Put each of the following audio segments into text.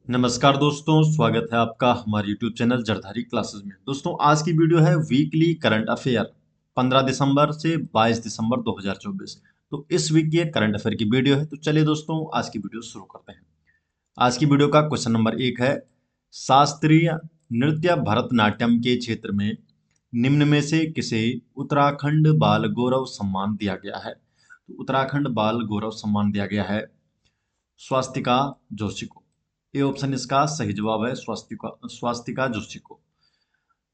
नमस्कार दोस्तों, स्वागत है आपका हमारे YouTube चैनल जरधारी क्लासेस में। दोस्तों, आज की वीडियो है वीकली करंट अफेयर 15 दिसंबर से 22 दिसंबर 2024। तो इस वीक की करंट अफेयर की वीडियो है। तो चलिए दोस्तों, आज की वीडियो शुरू करते हैं। आज की वीडियो का क्वेश्चन नंबर 1 है, शास्त्रीय नृत्य भरतनाट्यम के क्षेत्र में निम्न में से किसे उत्तराखंड बाल गौरव सम्मान दिया गया है? तो उत्तराखंड बाल गौरव सम्मान दिया गया है स्वास्तिका जोशी को। ये ऑप्शन इसका सही जवाब है, स्वास्तिका स्वास्तिका जोशी को।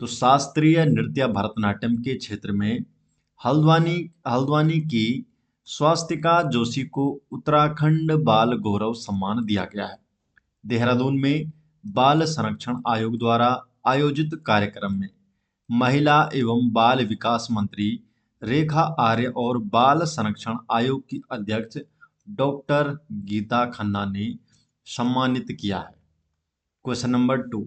तो शास्त्रीय नृत्य भरतनाट्यम के क्षेत्र में हल्द्वानी हल्द्वानी की स्वास्तिका जोशी को उत्तराखंड बाल गौरव सम्मान दिया गया है। देहरादून में बाल संरक्षण आयोग द्वारा आयोजित कार्यक्रम में महिला एवं बाल विकास मंत्री रेखा आर्य और बाल संरक्षण आयोग की अध्यक्ष डॉक्टर गीता खन्ना ने सम्मानित किया है। क्वेश्चन नंबर 2,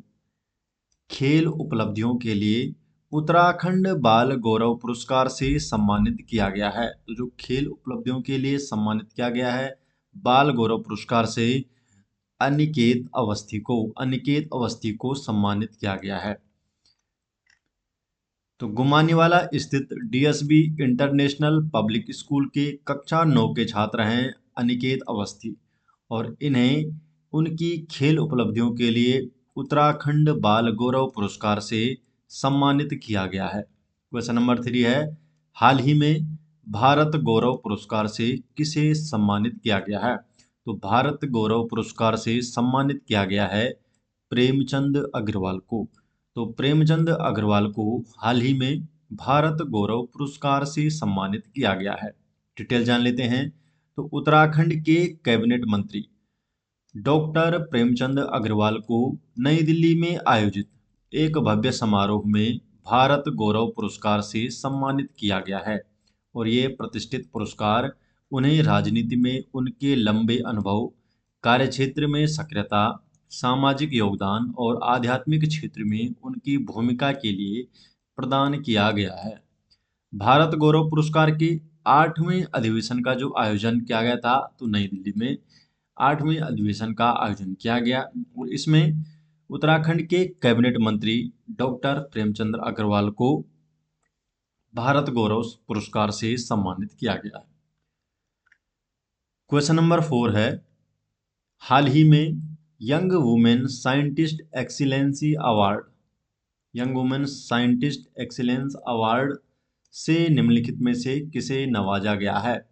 खेल उपलब्धियों के लिए उत्तराखंड बाल गौरव पुरस्कार से सम्मानित किया गया है। तो जो खेल उपलब्धियों के लिए सम्मानित किया गया है बाल गौरव पुरस्कार से अनिकेत अवस्थी को सम्मानित किया गया है। तो गुमानीवाला स्थित डीएसबी इंटरनेशनल पब्लिक स्कूल के कक्षा 9 के छात्र हैं अनिकेत अवस्थी, और इन्हें उनकी खेल उपलब्धियों के लिए उत्तराखंड बाल गौरव पुरस्कार से सम्मानित किया गया है। क्वेश्चन नंबर 3 है, हाल ही में भारत गौरव पुरस्कार से किसे सम्मानित किया गया है? तो भारत गौरव पुरस्कार से सम्मानित किया गया है प्रेमचंद अग्रवाल को। तो प्रेमचंद अग्रवाल को हाल ही में भारत गौरव पुरस्कार से सम्मानित किया गया है। डिटेल जान लेते हैं। तो उत्तराखंड के कैबिनेट मंत्री डॉक्टर प्रेमचंद अग्रवाल को नई दिल्ली में आयोजित एक भव्य समारोह में भारत गौरव पुरस्कार से सम्मानित किया गया है, और ये प्रतिष्ठित पुरस्कार उन्हें राजनीति में उनके लंबे अनुभव, कार्यक्षेत्र में सक्रियता, सामाजिक योगदान और आध्यात्मिक क्षेत्र में उनकी भूमिका के लिए प्रदान किया गया है। भारत गौरव पुरस्कार के 8वें अधिवेशन का जो आयोजन किया गया था, तो नई दिल्ली में 8वें अधिवेशन का आयोजन किया गया, और इसमें उत्तराखंड के कैबिनेट मंत्री डॉक्टर प्रेमचंद अग्रवाल को भारत गौरव पुरस्कार से सम्मानित किया गया है। क्वेश्चन नंबर 4 है, हाल ही में young women scientist excellency award से निम्नलिखित में से किसे नवाजा गया है?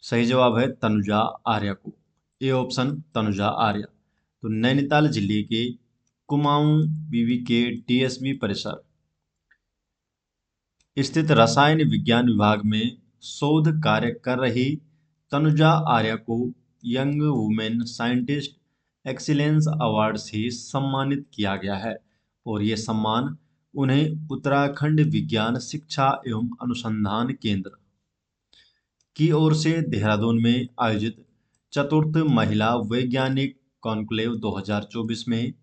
सही जवाब है तनुजा आर्य को। ए ऑप्शन तनुजा आर्य। तो नैनीताल जिले के कुमाऊं बीवी के डीएसबी परिसर स्थित रसायन विज्ञान विभाग में शोध कार्य कर रही तनुजा आर्य को young women scientist excellence award से सम्मानित किया गया है, और ये सम्मान उन्हें उत्तराखंड विज्ञान शिक्षा एवं अनुसंधान केंद्र की ओर से देहरादून में आयोजित चतुर्थ महिला वैज्ञानिक कॉन्क्लेव 2024 में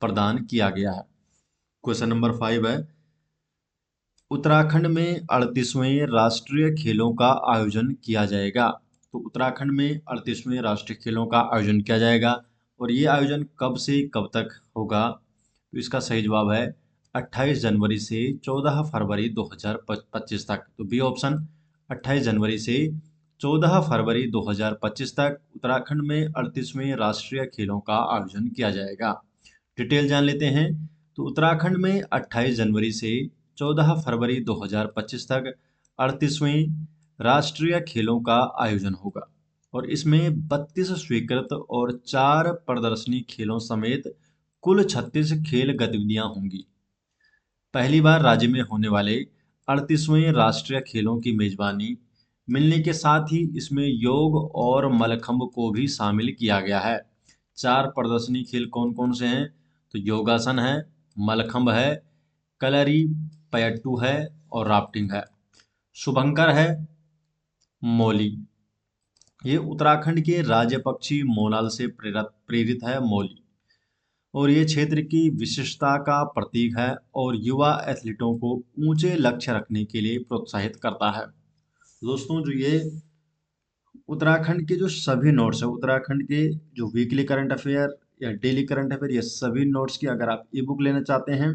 प्रदान किया गया है। क्वेश्चन नंबर 5 है, उत्तराखंड में 38वें राष्ट्रीय खेलों का आयोजन किया जाएगा। तो उत्तराखंड में 38वें राष्ट्रीय खेलों का आयोजन किया जाएगा, और ये आयोजन कब से कब तक होगा? तो इसका सही जवाब है 28 जनवरी से 14 फरवरी 2025 तक। तो बी ऑप्शन 28 जनवरी से 14 फरवरी 2025 तक उत्तराखंड में 38वें राष्ट्रीय खेलों का आयोजन किया जाएगा। डिटेल जान लेते हैं। तो उत्तराखंड में 28 जनवरी से 14 फरवरी 2025 तक 38वें राष्ट्रीय खेलों का आयोजन होगा, और इसमें 32 स्वीकृत और 4 प्रदर्शनी खेलों समेत कुल 36 खेल गतिविधियां होंगी। पहली बार राज्य में होने वाले 38वें राष्ट्रीय खेलों की मेजबानी मिलने के साथ ही इसमें योग और मलखंभ को भी शामिल किया गया है। 4 प्रदर्शनी खेल कौन कौन से हैं? तो योगासन है, मलखंभ है, कलरी पयट्टू है, और राफ्टिंग है। शुभंकर है, मौली। ये उत्तराखंड के राज्य पक्षी मोनाल से प्रेरित है मौली, और ये क्षेत्र की विशिष्टता का प्रतीक है और युवा एथलीटों को ऊंचे लक्ष्य रखने के लिए प्रोत्साहित करता है। दोस्तों, जो ये उत्तराखंड के जो सभी नोट्स है, उत्तराखंड के जो वीकली करंट अफेयर या डेली करंट अफेयर, ये सभी नोट्स की अगर आप ई बुक लेना चाहते हैं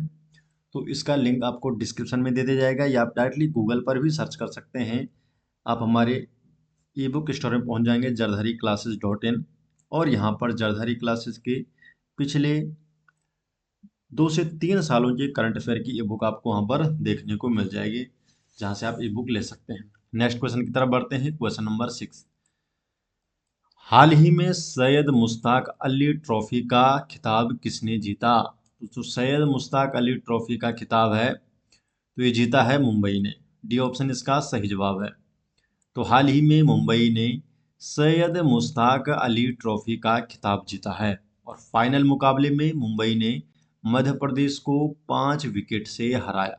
तो इसका लिंक आपको डिस्क्रिप्शन में दे दिया जाएगा, या आप डायरेक्टली गूगल पर भी सर्च कर सकते हैं। आप हमारे ई बुक स्टोर में पहुंच जाएंगे jardhari classes.in, और यहाँ पर जरधरी क्लासेस के पिछले 2 से 3 सालों के करंट अफेयर की ई बुक आपको वहाँ पर देखने को मिल जाएगी, जहाँ से आप ई बुक ले सकते हैं। नेक्स्ट क्वेश्चन की तरफ बढ़ते हैं। क्वेश्चन नंबर 6, हाल ही में सैयद मुश्ताक अली ट्रॉफी का खिताब किसने जीता? तो जो सैयद मुश्ताक अली ट्रॉफी का खिताब है, तो ये जीता है मुंबई ने। डी ऑप्शन इसका सही जवाब है। तो हाल ही में मुंबई ने सैयद मुश्ताक अली ट्रॉफी का खिताब जीता है, और फाइनल मुकाबले में मुंबई ने मध्य प्रदेश को 5 विकेट से हराया।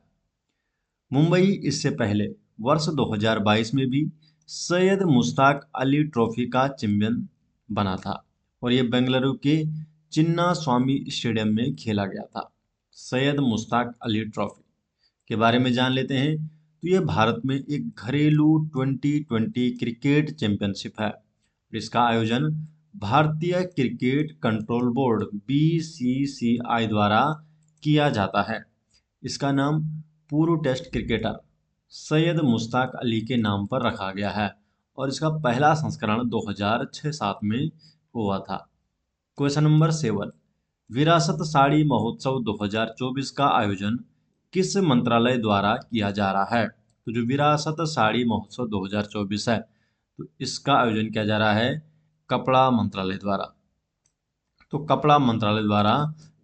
मुंबई इससे पहले वर्ष 2022 में भी सैयद मुश्ताक अली ट्रॉफी का चैंपियन बना था, और ये बेंगलुरु के चिन्ना स्वामी स्टेडियम में खेला गया था। सैयद मुश्ताक अली ट्रॉफी के बारे में जान लेते हैं। तो ये भारत में एक घरेलू 2020 क्रिकेट चैंपियनशिप है। इसका आयोजन भारतीय क्रिकेट कंट्रोल बोर्ड BCCI द्वारा किया जाता है। इसका नाम पूर्व टेस्ट क्रिकेटर सैयद मुश्ताक अली के नाम पर रखा गया है, और इसका पहला संस्करण 2006-7 में हुआ था। क्वेश्चन नंबर 7, विरासत साड़ी महोत्सव 2024 का आयोजन किस मंत्रालय द्वारा किया जा रहा है? तो जो विरासत साड़ी महोत्सव 2024 है, तो इसका आयोजन किया जा रहा है कपड़ा मंत्रालय द्वारा। तो कपड़ा मंत्रालय द्वारा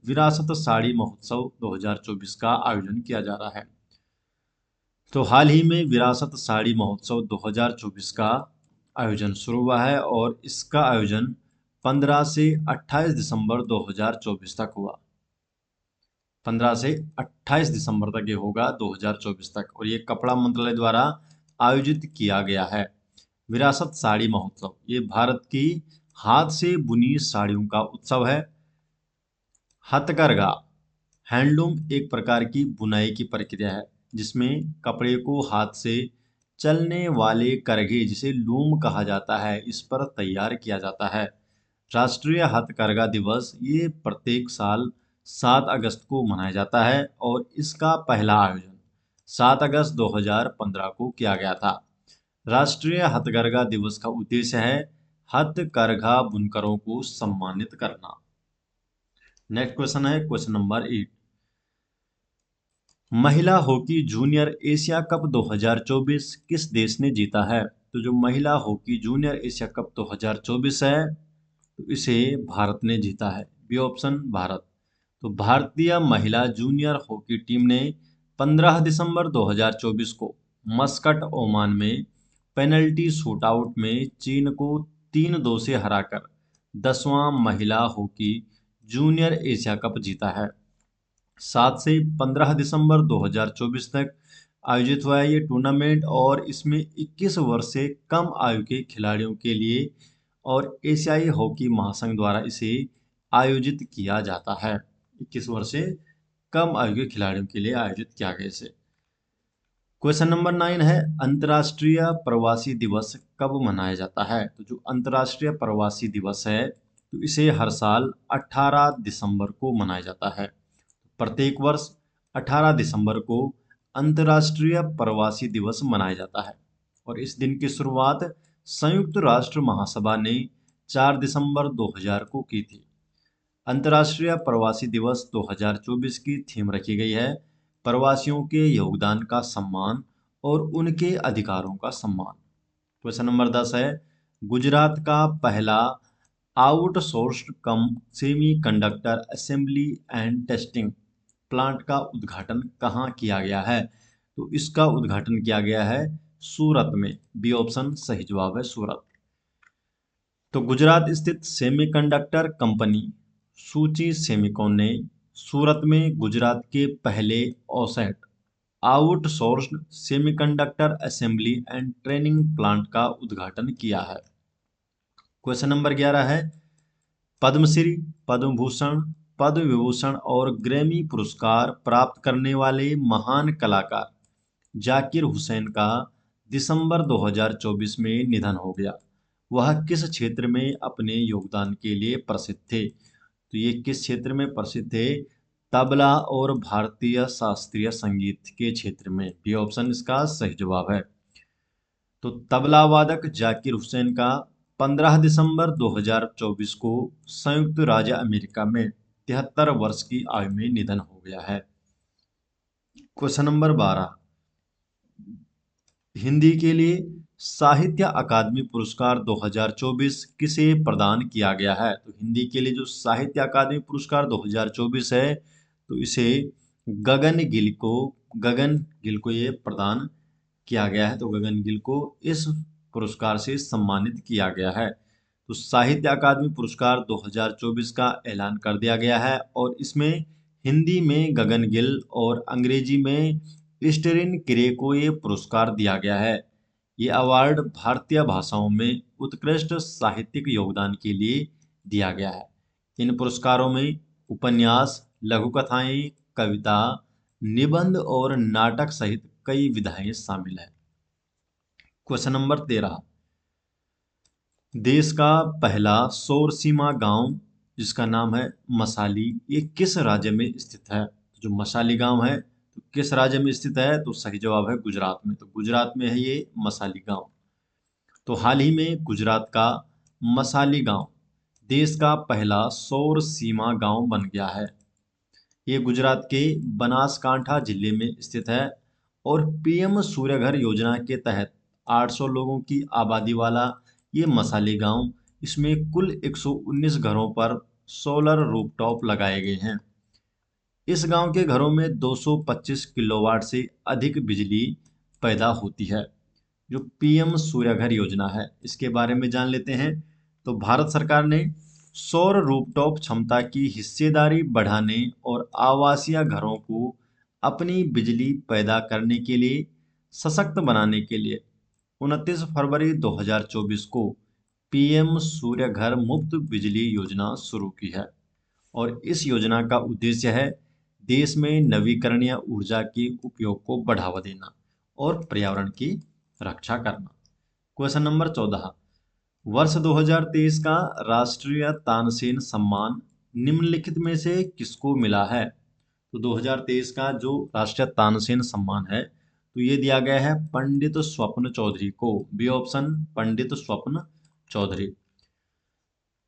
विरासत साड़ी महोत्सव 2024 का आयोजन किया जा रहा है। तो हाल ही में विरासत साड़ी महोत्सव 2024 का आयोजन शुरू हुआ है, और इसका आयोजन 15 से 28 दिसंबर 2024 तक हुआ। 15 से 28 दिसंबर तक ये होगा 2024 तक, और ये कपड़ा मंत्रालय द्वारा आयोजित किया गया है। विरासत साड़ी महोत्सव ये भारत की हाथ से बुनी साड़ियों का उत्सव है। हथकरघा हैंडलूम एक प्रकार की बुनाई की प्रक्रिया है, जिसमें कपड़े को हाथ से चलने वाले करघे, जिसे लूम कहा जाता है, इस पर तैयार किया जाता है। राष्ट्रीय हथकरघा दिवस ये प्रत्येक साल 7 अगस्त को मनाया जाता है, और इसका पहला आयोजन 7 अगस्त 2015 को किया गया था। राष्ट्रीय हथकरघा दिवस का उद्देश्य है हथकरघा बुनकरों को सम्मानित करना। नेक्स्ट क्वेश्चन है क्वेश्चन नंबर 8, महिला हॉकी जूनियर एशिया कप 2024 किस देश ने जीता है? तो जो महिला हॉकी जूनियर एशिया कप 2024 है, तो इसे भारत ने जीता है। B option Bharat. तो भारतीय महिला जूनियर हॉकी टीम ने 15 दिसंबर 2024 को मस्कट ओमान में पेनल्टी शूटआउट में चीन को 3-2 से हराकर 10वां महिला हॉकी जूनियर एशिया कप जीता है। 7 से 15 दिसंबर 2024 तक आयोजित हुआ है ये टूर्नामेंट, और इसमें 21 वर्ष से कम आयु के खिलाड़ियों के लिए और एशियाई हॉकी महासंघ द्वारा इसे आयोजित किया जाता है। 21 वर्ष से कम आयु के खिलाड़ियों के लिए आयोजित किया गया इसे। क्वेश्चन नंबर 9 है, अंतर्राष्ट्रीय प्रवासी दिवस कब मनाया जाता है? तो जो अंतर्राष्ट्रीय प्रवासी दिवस है, तो इसे हर साल 18 दिसंबर को मनाया जाता है। प्रत्येक वर्ष 18 दिसंबर को अंतर्राष्ट्रीय प्रवासी दिवस मनाया जाता है, और इस दिन की शुरुआत संयुक्त राष्ट्र महासभा ने 4 दिसंबर 2000 को की थी। अंतर्राष्ट्रीय प्रवासी दिवस 2024 की थीम रखी गई है प्रवासियों के योगदान का सम्मान और उनके अधिकारों का सम्मान। क्वेश्चन नंबर 10 है, गुजरात का पहला outsourced come semiconductor assembly and testing plant का उद्घाटन कहाँ किया गया है? तो इसका उद्घाटन किया गया है सूरत में। बी ऑप्शन सही जवाब है, सूरत। तो गुजरात स्थित सेमीकंडक्टर कंपनी सूची सेमिकॉन ने सूरत में गुजरात के पहले offset outsourced semiconductor assembly and training plant का उद्घाटन किया है। क्वेश्चन नंबर 11 है, पद्मश्री, पद्म भूषण, पद्म विभूषण और ग्रैमी पुरस्कार प्राप्त करने वाले महान कलाकार जाकिर हुसैन का दिसंबर 2024 में निधन हो गया। वह किस क्षेत्र में अपने योगदान के लिए प्रसिद्ध थे? तो ये किस क्षेत्र में प्रसिद्ध थे? तबला और भारतीय शास्त्रीय संगीत के क्षेत्र में। बी ऑप्शन इसका सही जवाब है। तो तबला वादक जाकिर हुसैन का 15 दिसंबर 2024 को संयुक्त राज्य अमेरिका में 73 वर्ष की आयु में निधन हो गया है। क्वेश्चन नंबर 12, हिंदी के लिए साहित्य अकादमी पुरस्कार 2024 किसे प्रदान किया गया है? तो हिंदी के लिए जो साहित्य अकादमी पुरस्कार 2024 है, तो इसे गगन गिल को ये प्रदान किया गया है। तो गगन गिल को इस पुरस्कार से सम्मानित किया गया है। तो साहित्य अकादमी पुरस्कार 2024 का ऐलान कर दिया गया है और इसमें हिंदी में गगन गिल और अंग्रेजी में स्टेरिन क्रे को ये पुरस्कार दिया गया है। ये अवार्ड भारतीय भाषाओं में उत्कृष्ट साहित्यिक योगदान के लिए दिया गया है। इन पुरस्कारों में उपन्यास, लघु कथाएं, कविता, निबंध और नाटक सहित कई विधाएं शामिल है। क्वेश्चन नंबर 13, देश का पहला सौर सीमा गांव जिसका नाम है मसाली, ये किस राज्य में स्थित है? जो मसाली गांव है तो किस राज्य में स्थित है? तो सही जवाब है गुजरात में। तो गुजरात में है ये मसाली गांव। तो हाल ही में गुजरात का मसाली गांव देश का पहला सौर सीमा गांव बन गया है। ये गुजरात के बनासकांठा जिले में स्थित है और पीएम सूर्यघर योजना के तहत 800 लोगों की आबादी वाला ये मसाली गांव, इसमें कुल 119 घरों पर सोलर रूफटॉप लगाए गए हैं। इस गांव के घरों में 225 किलोवाट से अधिक बिजली पैदा होती है। जो पीएम सूर्यघर योजना है इसके बारे में जान लेते हैं। तो भारत सरकार ने सौर रूफटॉप क्षमता की हिस्सेदारी बढ़ाने और आवासीय घरों को अपनी बिजली पैदा करने के लिए सशक्त बनाने के लिए 29 फरवरी 2024 को पीएम सूर्यघर मुफ्त बिजली योजना शुरू की है और इस योजना का उद्देश्य है देश में नवीकरणीय ऊर्जा के उपयोग को बढ़ावा देना और पर्यावरण की रक्षा करना। क्वेश्चन नंबर 14, वर्ष 2023 का राष्ट्रीय तानसेन सम्मान निम्नलिखित में से किसको मिला है? तो 2023 का जो राष्ट्रीय तानसेन सम्मान है तो ये दिया गया है पंडित स्वप्न चौधरी को। बी ऑप्शन पंडित स्वप्न चौधरी।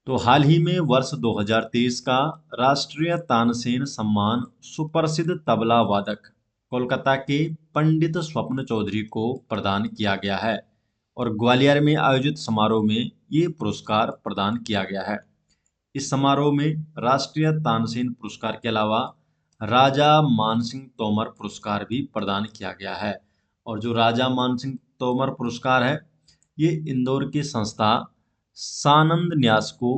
तो हाल ही में वर्ष 2023 का राष्ट्रीय तानसेन सम्मान सुप्रसिद्ध तबला वादक कोलकाता के पंडित स्वप्न चौधरी को प्रदान किया गया है और ग्वालियर में आयोजित समारोह में ये पुरस्कार प्रदान किया गया है। इस समारोह में राष्ट्रीय तानसेन पुरस्कार के अलावा राजा मानसिंह तोमर पुरस्कार भी प्रदान किया गया है और जो राजा मानसिंह तोमर पुरस्कार है ये इंदौर की संस्था सानंद न्यास को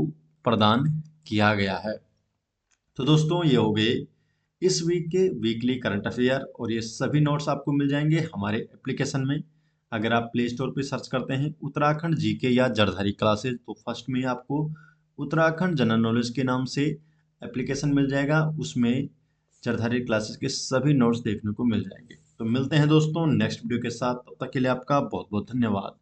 प्रदान किया गया है। तो दोस्तों ये हो गए इस वीक के वीकली करंट अफेयर और ये सभी नोट्स आपको मिल जाएंगे हमारे एप्लीकेशन में। अगर आप प्ले स्टोर पे सर्च करते हैं उत्तराखंड जीके या जड़धारी क्लासेज तो फर्स्ट में आपको उत्तराखंड जनरल नॉलेज के नाम से एप्लीकेशन मिल जाएगा, उसमें जड़धारी क्लासेस के सभी नोट्स देखने को मिल जाएंगे। तो मिलते हैं दोस्तों नेक्स्ट वीडियो के साथ, तब तक के लिए आपका बहुत बहुत धन्यवाद।